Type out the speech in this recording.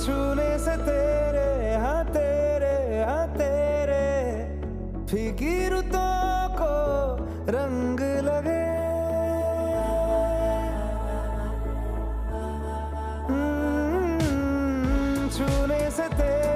छूने से हाँ तेरे फीकी रुतों को रंग लगे। छूने से तेरे